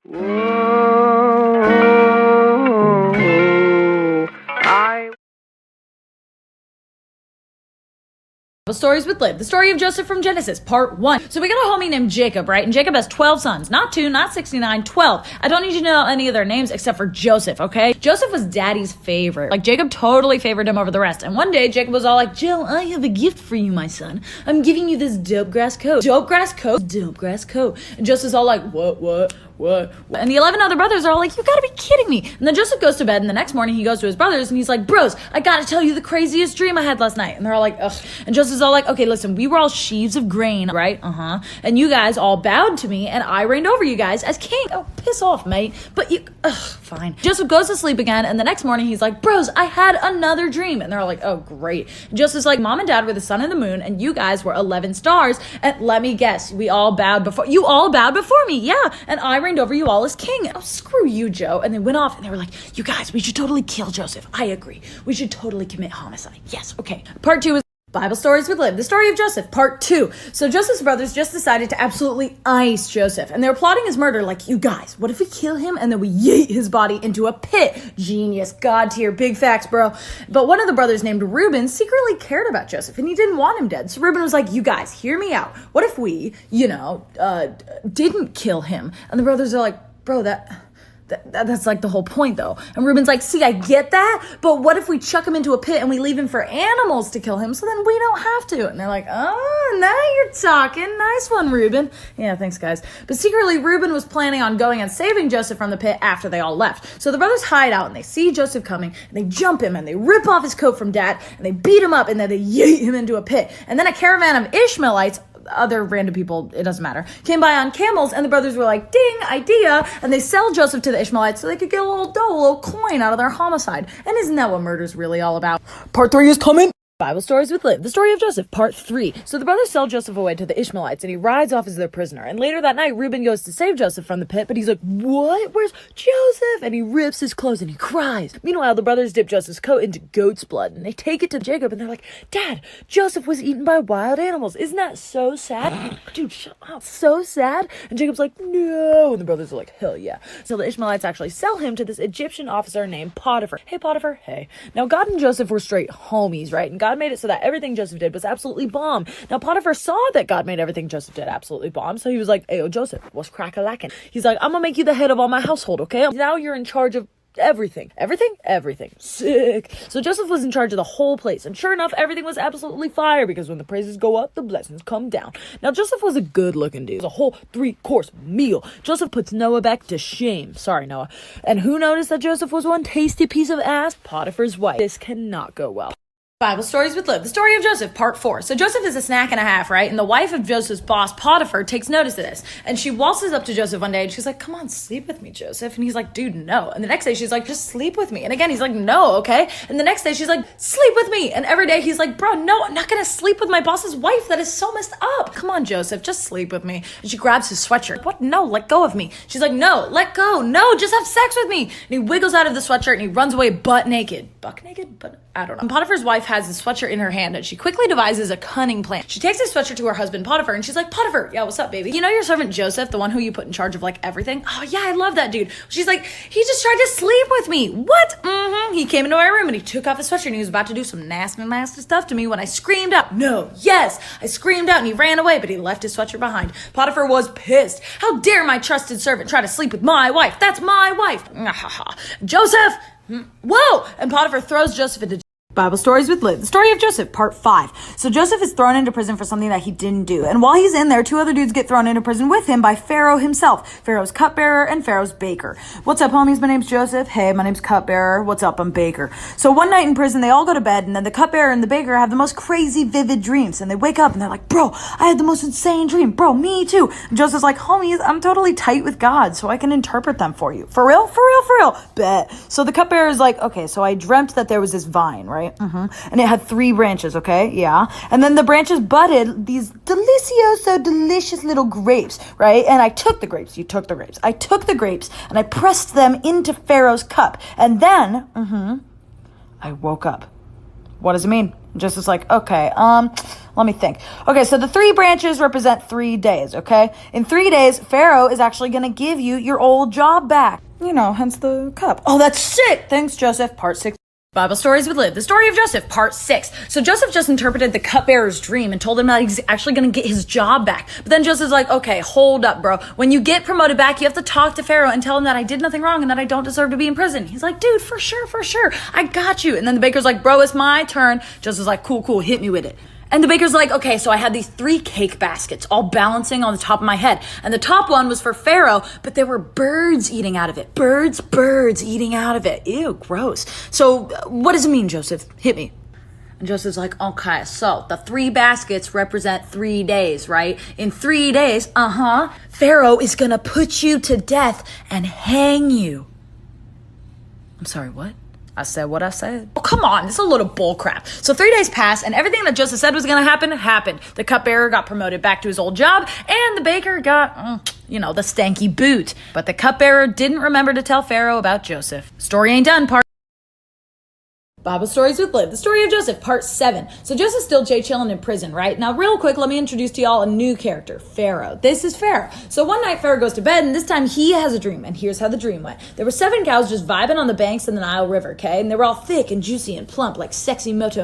Whoa, Stories with Liv, the story of Joseph from Genesis, part 1. So we got a homie named Jacob, right? And Jacob has 12 sons. Not 2, not 69, 12. I don't need you to know any of their names except for Joseph, okay? Joseph was daddy's favorite. Like, Jacob totally favored him over the rest. And one day, Jacob was all like, Jill, I have a gift for you, my son. I'm giving you this dope grass coat. Dope grass coat? Dope grass coat. And Joseph's all like, what? And the 11 other brothers are all like, you gotta be kidding me. And then Joseph goes to bed, and the next morning he goes to his brothers, and he's like, bros, I gotta tell you the craziest dream I had last night. And they're all like, ugh. And Joseph's all like, okay, listen, we were all sheaves of grain, right? And you guys all bowed to me, and I reigned over you guys as king. Oh, piss off, mate. But you, fine. Joseph goes to sleep again, and the next morning he's like, bros, I had another dream. And they're all like, oh, great. And Joseph's like, mom and dad were the sun and the moon, and you guys were 11 stars. And let me guess, you all bowed before me, yeah. And I reigned over you all as king. Oh, screw you, Joe. And they went off, and they were like, you guys, we should totally kill Joseph. I agree. We should totally commit homicide. Yes, okay. Part 2 is Bible Stories with Liv, the story of Joseph, part 2. So Joseph's brothers just decided to absolutely ice Joseph, and they were plotting his murder like, you guys, what if we kill him and then we yeet his body into a pit? Genius, God tier, big facts, bro. But one of the brothers named Reuben secretly cared about Joseph, and he didn't want him dead. So Reuben was like, you guys, hear me out. What if we, didn't kill him? And the brothers are like, bro, that's like the whole point, though. And Reuben's like, see, I get that, but what if we chuck him into a pit and we leave him for animals to kill him, so then we don't have to? And they're like, oh, now you're talking. Nice one, Reuben. Yeah, thanks, guys. But secretly, Reuben was planning on going and saving Joseph from the pit after they all left. So the brothers hide out, and they see Joseph coming, and they jump him, and they rip off his coat from dad, and they beat him up, and then they yeet him into a pit. And then a caravan of Ishmaelites, other random people, it doesn't matter, came by on camels, and the brothers were like, ding, idea, and they sell Joseph to the Ishmaelites so they could get a little dough, a little coin out of their homicide. And isn't that what murder's really all about? Part 3 is coming. Bible Stories with Liv, the story of Joseph, part 3. So the brothers sell Joseph away to the Ishmaelites, and he rides off as their prisoner. And later that night, Reuben goes to save Joseph from the pit, but he's like, what? Where's Joseph? And he rips his clothes and he cries. Meanwhile, the brothers dip Joseph's coat into goat's blood, and they take it to Jacob, and they're like, Dad, Joseph was eaten by wild animals. Isn't that so sad? Dude, shut up. So sad? And Jacob's like, no. And the brothers are like, hell yeah. So the Ishmaelites actually sell him to this Egyptian officer named Potiphar. Hey, Potiphar. Hey. Now, God and Joseph were straight homies, right? And God made it so that everything Joseph did was absolutely bomb. Now, Potiphar saw that God made everything Joseph did absolutely bomb, so he was like, ayo, Joseph, what's crack-a-lackin'? He's like, I'm gonna make you the head of all my household, okay? Now you're in charge of everything. Everything. Sick. So Joseph was in charge of the whole place, and sure enough, everything was absolutely fire, because when the praises go up, the blessings come down. Now, Joseph was a good-looking dude. It was a whole 3-course meal. Joseph puts Noah back to shame. Sorry, Noah. And who noticed that Joseph was one tasty piece of ass? Potiphar's wife. This cannot go well. Bible Stories with Liv, the story of Joseph, part 4. So Joseph is a snack and a half, right? And the wife of Joseph's boss, Potiphar, takes notice of this. And she waltzes up to Joseph one day, and she's like, come on, sleep with me, Joseph. And he's like, dude, no. And the next day, she's like, just sleep with me. And again, he's like, no, okay? And the next day, she's like, sleep with me. And every day, he's like, bro, no, I'm not gonna sleep with my boss's wife. That is so messed up. Come on, Joseph, just sleep with me. And she grabs his sweatshirt. What? No, let go of me. She's like, no, let go. No, just have sex with me. And he wiggles out of the sweatshirt, and he runs away butt naked. Buck naked? But I don't know. And Potiphar's wife has his sweatshirt in her hand, and she quickly devises a cunning plan. She takes his sweatshirt to her husband Potiphar, and she's like, Potiphar, yeah, what's up, baby? You know your servant Joseph, the one who you put in charge of like everything? Oh yeah, I love that dude. She's like, he just tried to sleep with me. What? He came into my room, and he took off his sweatshirt, and he was about to do some nasty stuff to me when I screamed out, no, yes. I screamed out, and he ran away, but he left his sweatshirt behind. Potiphar was pissed. How dare my trusted servant try to sleep with my wife? That's my wife. Joseph! Whoa! And Potiphar throws Joseph into Bible Stories with Liv, the story of Joseph, part 5. So Joseph is thrown into prison for something that he didn't do. And while he's in there, 2 other dudes get thrown into prison with him by Pharaoh himself. Pharaoh's cupbearer and Pharaoh's baker. What's up, homies? My name's Joseph. Hey, my name's cupbearer. What's up? I'm baker. So one night in prison, they all go to bed, and then the cupbearer and the baker have the most crazy, vivid dreams. And they wake up, and they're like, bro, I had the most insane dream. Bro, me too. And Joseph's like, homies, I'm totally tight with God, so I can interpret them for you. For real? For real? For real? Bet. So the cupbearer is like, okay, so I dreamt that there was this vine, right? And it had 3 branches, okay? Yeah. And then the branches budded these delicious little grapes, right? And I took the grapes. You took the grapes. I took the grapes, and I pressed them into Pharaoh's cup. And then, I woke up. What does it mean? Just like, okay, Let me think. Okay, so the 3 branches represent 3 days, okay? In 3 days, Pharaoh is actually going to give you your old job back. You know, hence the cup. Oh, that's sick! Thanks, Joseph. Part 6. Bible Stories with Liv. The story of Joseph, part 6. So Joseph just interpreted the cupbearer's dream and told him that he's actually going to get his job back. But then Joseph's like, okay, hold up, bro. When you get promoted back, you have to talk to Pharaoh and tell him that I did nothing wrong and that I don't deserve to be in prison. He's like, dude, for sure. I got you. And then the baker's like, bro, it's my turn. Joseph's like, cool, hit me with it. And the baker's like, okay, so I had these 3 cake baskets all balancing on the top of my head. And the top one was for Pharaoh, but there were birds eating out of it. Birds eating out of it. Ew, gross. So what does it mean, Joseph? Hit me. And Joseph's like, okay, so the 3 baskets represent 3 days, right? In 3 days, Pharaoh is gonna put you to death and hang you. I'm sorry, what? I said what I said. Oh, come on. This is a load of bull crap. So 3 days passed, and everything that Joseph said was going to happen, happened. The cupbearer got promoted back to his old job, and the baker got, the stanky boot. But the cupbearer didn't remember to tell Pharaoh about Joseph. Story ain't done, Bible Stories with Liv. The story of Joseph, part 7. So Joseph's still chilling in prison, right? Now, real quick, let me introduce to y'all a new character, Pharaoh. This is Pharaoh. So one night, Pharaoh goes to bed, and this time he has a dream, and here's how the dream went. There were 7 cows just vibing on the banks of the Nile River, okay? And they were all thick and juicy and plump, like sexy moto.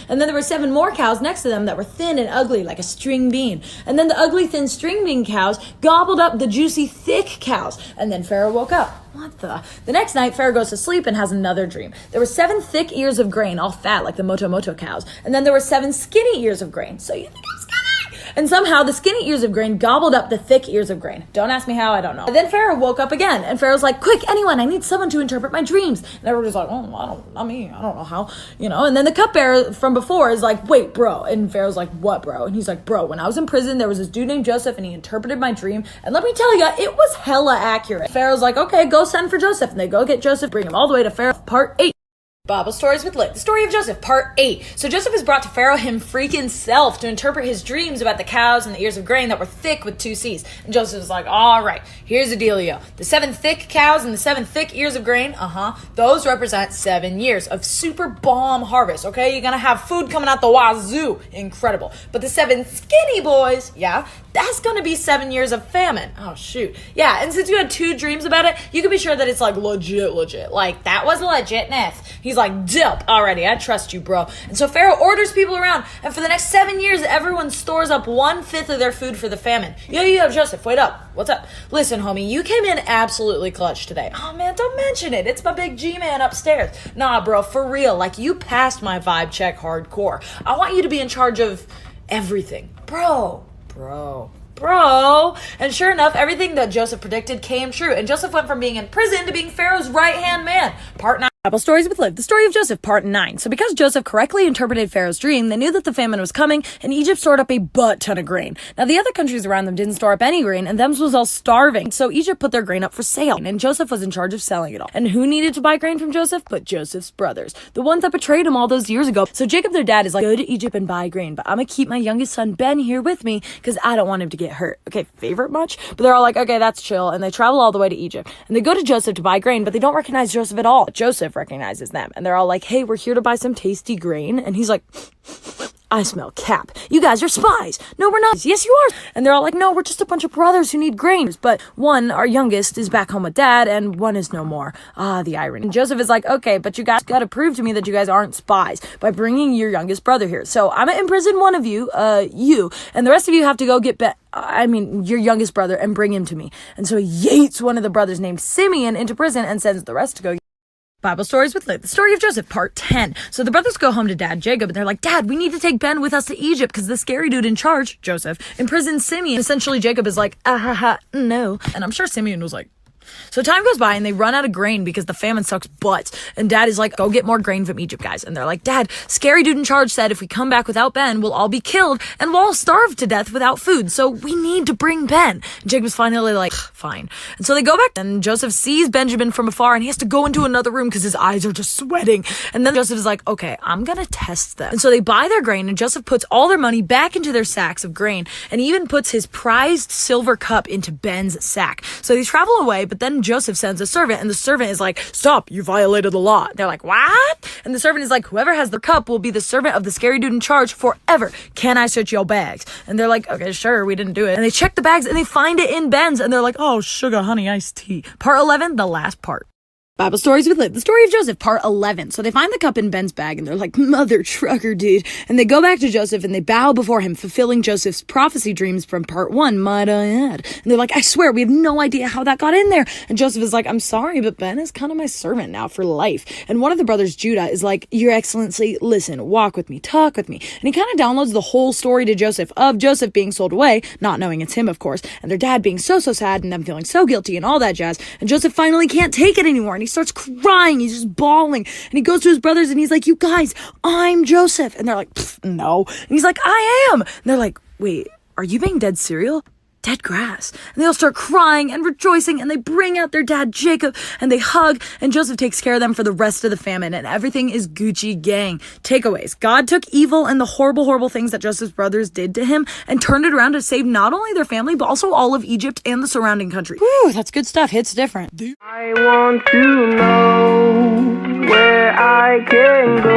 And then there were 7 more cows next to them that were thin and ugly, like a string bean. And then the ugly, thin string bean cows gobbled up the juicy, thick cows. And then Pharaoh woke up. What the? The next night, Pharaoh goes to sleep and has another dream. There were 7 thick ears of grain, all fat like the moto cows. And then there were 7 skinny ears of grain. So you think I'm skinny? And somehow the skinny ears of grain gobbled up the thick ears of grain. Don't ask me how, I don't know. And then Pharaoh woke up again. And Pharaoh's like, quick, anyone, I need someone to interpret my dreams. And everybody's like, not me. I don't know how. And then the cupbearer from before is like, wait, bro. And Pharaoh's like, what, bro? And he's like, bro, when I was in prison, there was this dude named Joseph and he interpreted my dream. And let me tell you, it was hella accurate. Pharaoh's like, okay, go send for Joseph. And they go get Joseph, bring him all the way to Pharaoh, part 8. Bible Stories with Liv. The story of Joseph, part 8. So Joseph is brought to Pharaoh him freaking self to interpret his dreams about the cows and the ears of grain that were thick with 2 C's. And Joseph is like, all right, here's the dealio. The 7 thick cows and the 7 thick ears of grain, those represent 7 years of super bomb harvest, okay? You're gonna have food coming out the wazoo. Incredible. But the 7 skinny boys, that's gonna be 7 years of famine. Oh, shoot. Yeah, and since you had 2 dreams about it, you can be sure that it's like legit. Like, that was legitness. He's like, dope, already, I trust you, bro. And so Pharaoh orders people around, and for the next 7 years, everyone stores up 1/5 of their food for the famine. Yo, Joseph, wait up. What's up? Listen, homie, you came in absolutely clutch today. Oh, man, don't mention it. It's my big G-man upstairs. Nah, bro, for real. Like, you passed my vibe check hardcore. I want you to be in charge of everything. Bro. And sure enough, everything that Joseph predicted came true. And Joseph went from being in prison to being Pharaoh's right-hand man. Part 9. Bible Stories with Liv. The story of Joseph, part 9. So because Joseph correctly interpreted Pharaoh's dream, they knew that the famine was coming, and Egypt stored up a butt ton of grain. Now, the other countries around them didn't store up any grain, and them's was all starving. So Egypt put their grain up for sale, and Joseph was in charge of selling it all. And who needed to buy grain from Joseph? But Joseph's brothers. The ones that betrayed him all those years ago. So Jacob, their dad, is like, go to Egypt and buy grain, but I'm gonna keep my youngest son, Ben, here with me, because I don't want him to get hurt. Okay, favorite much? But they're all like, okay, that's chill, and they travel all the way to Egypt. And they go to Joseph to buy grain, but they don't recognize Joseph at all. Joseph recognizes them. And they're all like, hey, we're here to buy some tasty grain. And he's like, I smell cap. You guys are spies. No, we're not. Yes, you are. And they're all like, no, we're just a bunch of brothers who need grain. But one, our youngest, is back home with dad, and one is no more. Ah, the irony. And Joseph is like, okay, but you guys got to prove to me that you guys aren't spies by bringing your youngest brother here. So I'm going to imprison one of you, and the rest of you have to go get your youngest brother and bring him to me. And so he yeets one of the brothers named Simeon into prison and sends the rest to go. Bible Stories with Liv. The story of Joseph, part 10. So the brothers go home to dad, Jacob, and they're like, Dad, we need to take Ben with us to Egypt because the scary dude in charge, Joseph, imprisoned Simeon. Essentially, Jacob is like, no. And I'm sure Simeon was like, so time goes by and they run out of grain because the famine sucks butts. And dad is like, go get more grain from Egypt, guys. And they're like, Dad, scary dude in charge said if we come back without Ben, we'll all be killed and we'll all starve to death without food. So we need to bring Ben. And Jacob's finally like, fine. And so they go back and Joseph sees Benjamin from afar and he has to go into another room because his eyes are just sweating. And then Joseph is like, okay, I'm going to test them. And so they buy their grain and Joseph puts all their money back into their sacks of grain and he even puts his prized silver cup into Ben's sack. So they travel away, but but then Joseph sends a servant, and the servant is like, stop, you violated the law. They're like, what? And the servant is like, whoever has the cup will be the servant of the scary dude in charge forever. Can I search your bags? And they're like, okay, sure, we didn't do it. And they check the bags, and they find it in Ben's, and they're like, oh, sugar, honey, iced tea. Part 11, the last part. Bible Stories with Liv, the story of Joseph, part 11. So they find the cup in Ben's bag, and they're like, mother trucker, dude. And they go back to Joseph, and they bow before him, fulfilling Joseph's prophecy dreams from part 1, might I add. And they're like, I swear, we have no idea how that got in there. And Joseph is like, I'm sorry, but Ben is kind of my servant now for life. And one of the brothers, Judah, is like, Your Excellency, listen, walk with me, talk with me. And he kind of downloads the whole story to Joseph of Joseph being sold away, not knowing it's him, of course, and their dad being so sad, and them feeling so guilty, and all that jazz. And Joseph finally can't take it anymore, and he starts crying. He's just bawling. And he goes to his brothers and he's like, you guys, I'm Joseph. And they're like, no. And he's like, I am. And they're like, wait, are you being dead cereal? Dead grass. And they all start crying and rejoicing, and they bring out their dad Jacob and they hug, and Joseph takes care of them for the rest of the famine, and everything is Gucci gang. Takeaways. God took evil and the horrible things that Joseph's brothers did to him and turned it around to save not only their family but also all of Egypt and the surrounding country. Whew, that's good stuff. Hits different. I want to know where I can go.